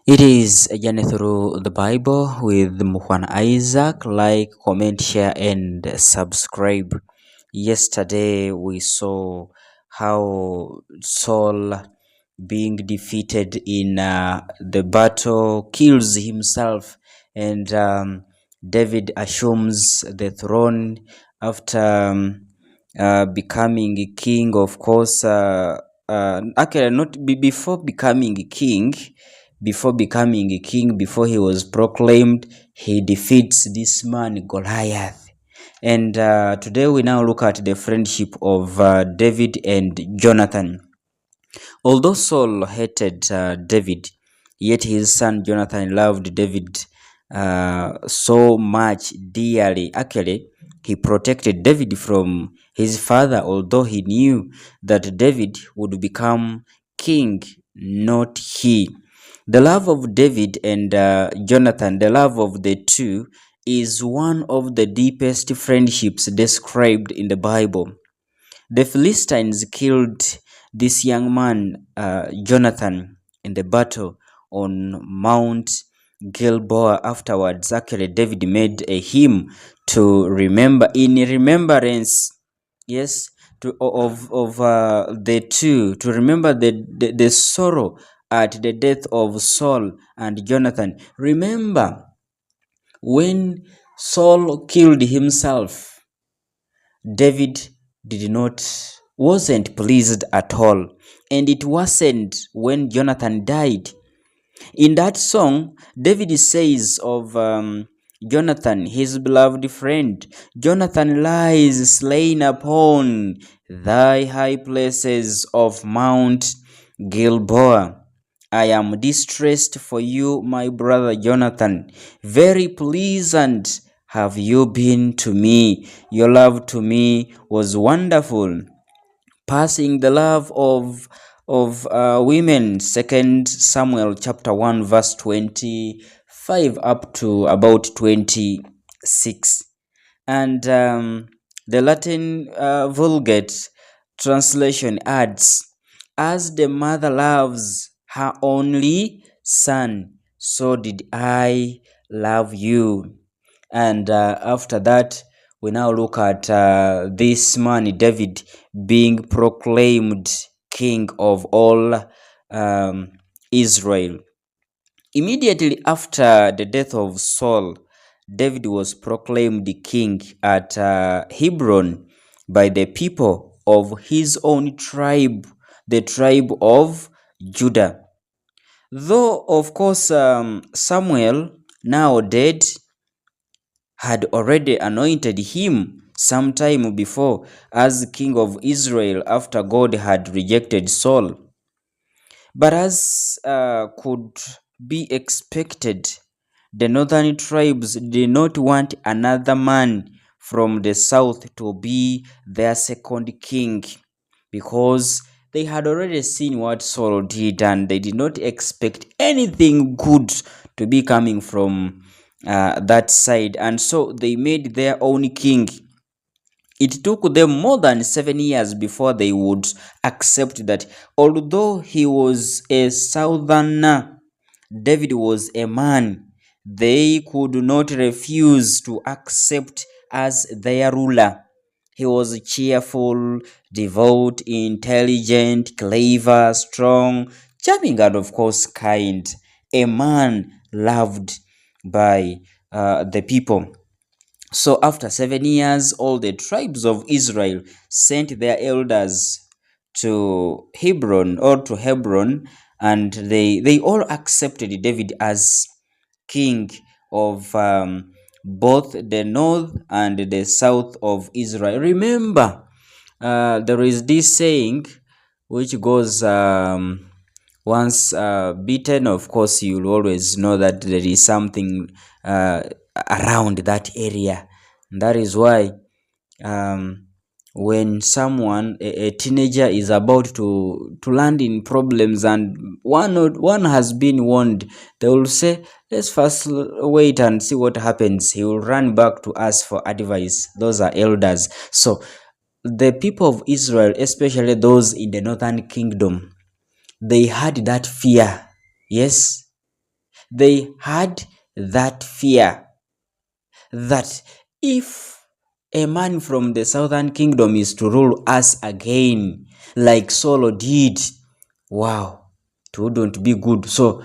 It is a journey through the Bible with Mukhwana Isaac. Like, comment, share, and subscribe. Yesterday, we saw how Saul, being defeated in the battle, kills himself, and David assumes the throne after becoming king. Of course, actually, not before becoming king. Before he was proclaimed, he defeats this man Goliath. And today we now look at the friendship of David and Jonathan. Although Saul hated David, yet his son Jonathan loved David so much dearly. Actually, he protected David from his father, although he knew that David would become king, not he. The love of David and Jonathan, the love of the two, is one of the deepest friendships described in the Bible. The Philistines killed this young man, Jonathan, in the battle on Mount Gilboa. Afterwards, actually, David made a hymn to remember, in remembrance, yes, of the two, to remember the sorrow at the death of Saul and Jonathan. Remember when Saul killed himself, David wasn't pleased at all, and it wasn't when Jonathan died. In that song, David says of Jonathan, his beloved friend, Jonathan lies slain upon thy high places of Mount Gilboa. I am distressed for you, my brother Jonathan. Very pleasant have you been to me. Your love to me was wonderful, passing the love of women. Second Samuel chapter 1 verse 25 up to about 26. And the Latin Vulgate translation adds, as the mother loves her only son, so did I love you. And after that, we now look at this man David being proclaimed king of all Israel. Immediately after the death of Saul, David was proclaimed king at Hebron by the people of his own tribe, the tribe of Judah. Though, of course, Samuel, now dead, had already anointed him some time before as king of Israel after God had rejected Saul. But as could be expected, the northern tribes did not want another man from the south to be their second king, because they had already seen what Saul did and they did not expect anything good to be coming from that side, and so they made their own king. It took them more than 7 years before they would accept that although he was a southerner, David was a man. They could not refuse to accept as their ruler. He was cheerful, devout, intelligent, clever, strong, charming, and of course kind. A man loved by the people. So after 7 years, all the tribes of Israel sent their elders to Hebron, and they all accepted David as king of both the north and the south of Israel. Remember, there is this saying which goes, once beaten, of course, you'll always know that there is something around that area. And that is why when someone, a teenager, is about to land in problems and one has been warned, they will say, let's first wait and see what happens. He will run back to us for advice. Those are elders. So the people of Israel, especially those in the northern kingdom, they had that fear. Yes, They had that fear that if a man from the southern kingdom is to rule us again, like Saul did, wow, it wouldn't be good. So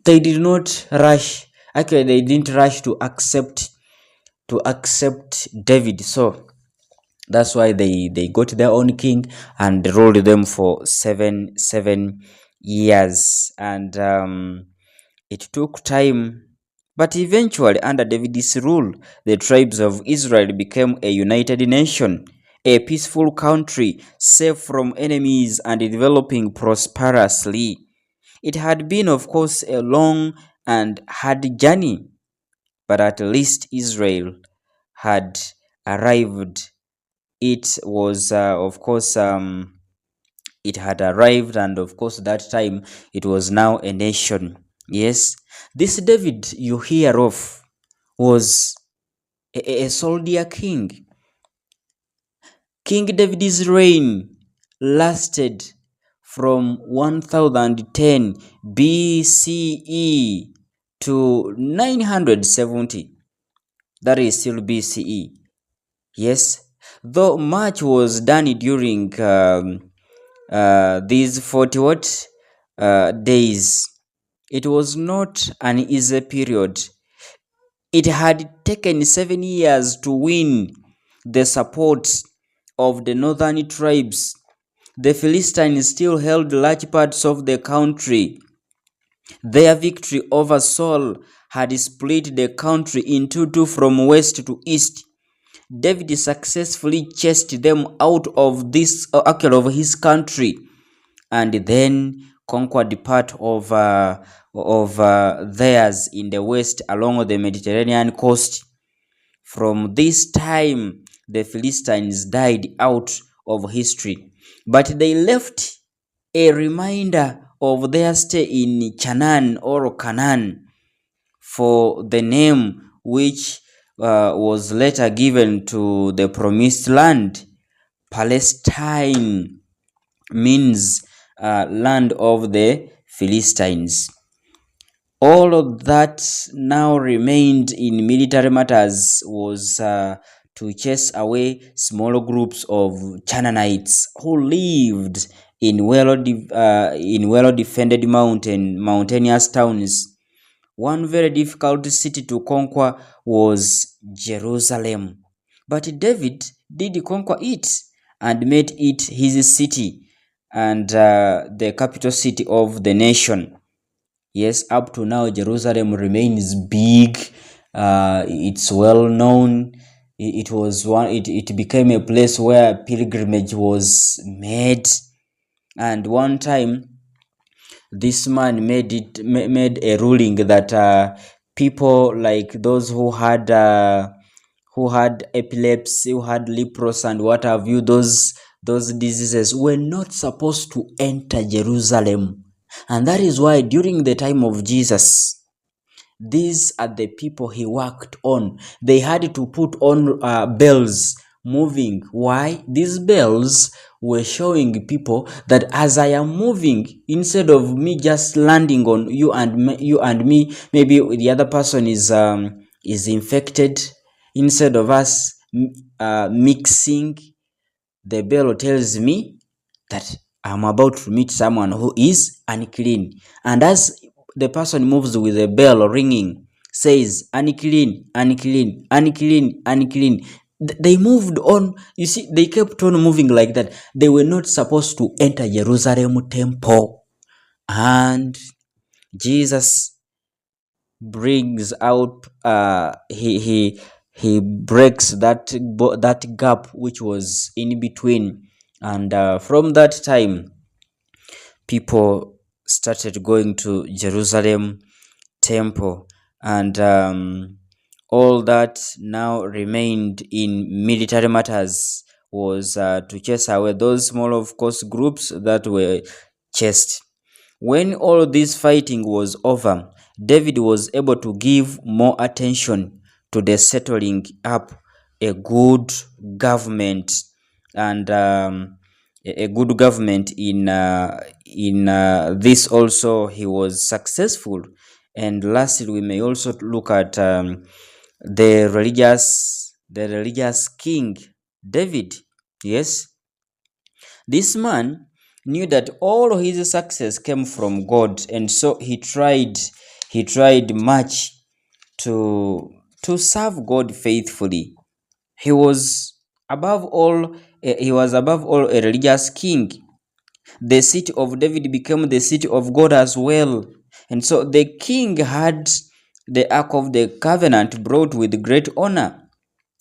they did not rush. Actually, they didn't rush to accept David. So that's why they got their own king and ruled them for seven years. And it took time, but eventually, under David's rule, the tribes of Israel became a united nation, a peaceful country, safe from enemies and developing prosperously. It had been, of course, a long and hard journey, but at least Israel had arrived. It was, of course, it had arrived, and of course, that time it was now a nation. Yes, this David you hear of was a soldier king. King David's reign lasted from 1010 BCE to 970. That is still BCE. Yes, though much was done during these 40 what days, it was not an easy period. It had taken 7 years to win the support of the northern tribes. The Philistines still held large parts of the country. Their victory over Saul had split the country into two from west to east. David successfully chased them out of of his country, and then conquered part of theirs in the west along the Mediterranean coast. From this time, the Philistines died out of history, but they left a reminder of their stay in Canaan or Canaan, for the name which was later given to the promised land. Palestine means land of the Philistines. All of that now remained in military matters was to chase away small groups of Canaanites who lived in well defended mountainous towns. One very difficult city to conquer was Jerusalem, but David did conquer it and made it his city and the capital city of the nation. Yes, up to now, Jerusalem remains big. It's well known. It became a place where pilgrimage was made. And one time, this man made a ruling that people like those who had epilepsy, who had leprosy, and what have you, those diseases were not supposed to enter Jerusalem. And that is why during the time of Jesus, these are the people he worked on. They had to put on bells moving. Why? These bells were showing people that as I am moving, instead of me just landing on you and me, maybe the other person is infected. Instead of us mixing, the bell tells me that I'm about to meet someone who is unclean. And as the person moves with the bell ringing, says unclean, unclean, unclean, unclean. They moved on. You see, they kept on moving like that. They were not supposed to enter Jerusalem temple. And Jesus brings out he breaks that gap which was in between, and from that time people started going to Jerusalem temple, and all that now remained in military matters was to chase away those small, of course, groups that were chased. When all this fighting was over, David was able to give more attention to the settling up a good government, and a good government in this also he was successful And lastly, we may also look at the religious king David. Yes, this man knew that all his success came from God, and so he tried much to serve God faithfully. He was above all a religious king. The city of David became the city of God as well. And so the king had the Ark of the Covenant brought with great honor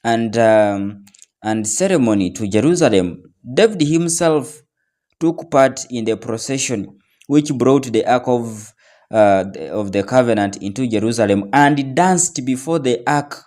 and ceremony to Jerusalem. David himself took part in the procession which brought the Ark of the Covenant into Jerusalem and danced before the Ark.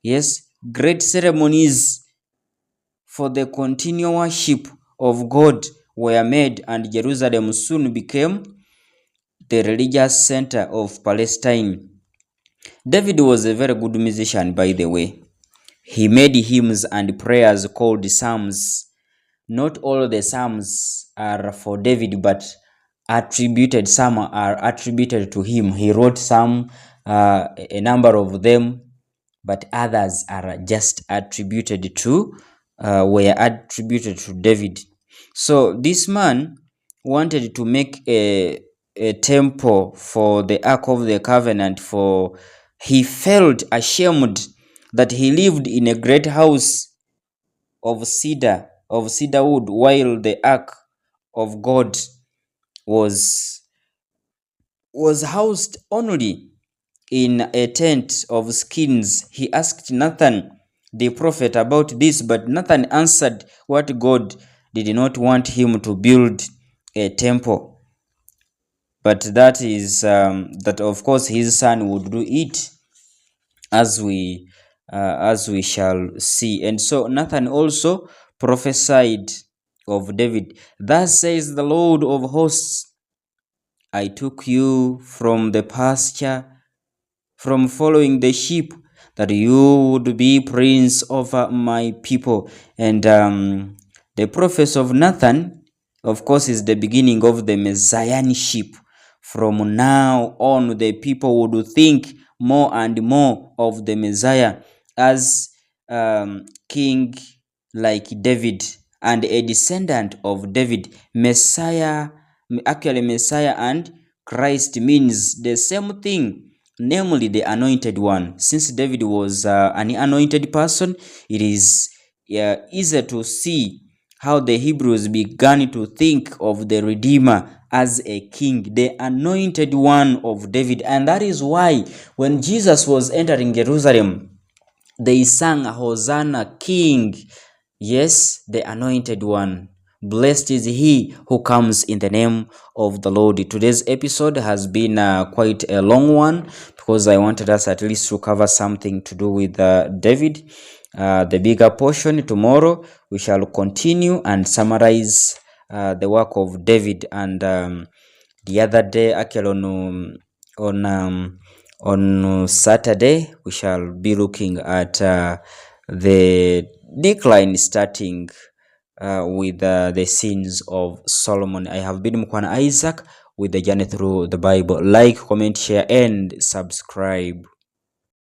Yes, great ceremonies for the continual worship of God were made, and Jerusalem soon became the religious center of Palestine. David was a very good musician, by the way. He made hymns and prayers called psalms. Not all the psalms are for David, but some are attributed to him. He wrote some, a number of them, but others are just were attributed to David. So this man wanted to make a temple for the Ark of the Covenant, for he felt ashamed that he lived in a great house of cedar wood, while the Ark of God was housed only in a tent of skins. He asked Nathan the prophet about this, but Nathan answered what God did not want him to build a temple, but that of course his son would do it, as we shall see. And so Nathan also prophesied of David. Thus says the Lord of hosts, I took you from the pasture, from following the sheep, that you would be prince over my people. And the prophecy of Nathan, of course, is the beginning of the messianship. From now on, the people would think more and more of the Messiah as king like David and a descendant of David. Messiah and Christ means the same thing, namely the anointed one. Since David was an anointed person, it is easier to see how the Hebrews began to think of the Redeemer as a king, the anointed one of David. And that is why when Jesus was entering Jerusalem, they sang Hosanna King. Yes, the anointed one. Blessed is he who comes in the name of the Lord. Today's episode has been quite a long one, because I wanted us at least to cover something to do with David. The bigger portion tomorrow, we shall continue and summarize the work of David. And the other day, actually on Saturday, we shall be looking at the decline, starting with the sins of Solomon. I have been Mukhwana Isaac with the journey through the Bible. Like, comment, share, and subscribe.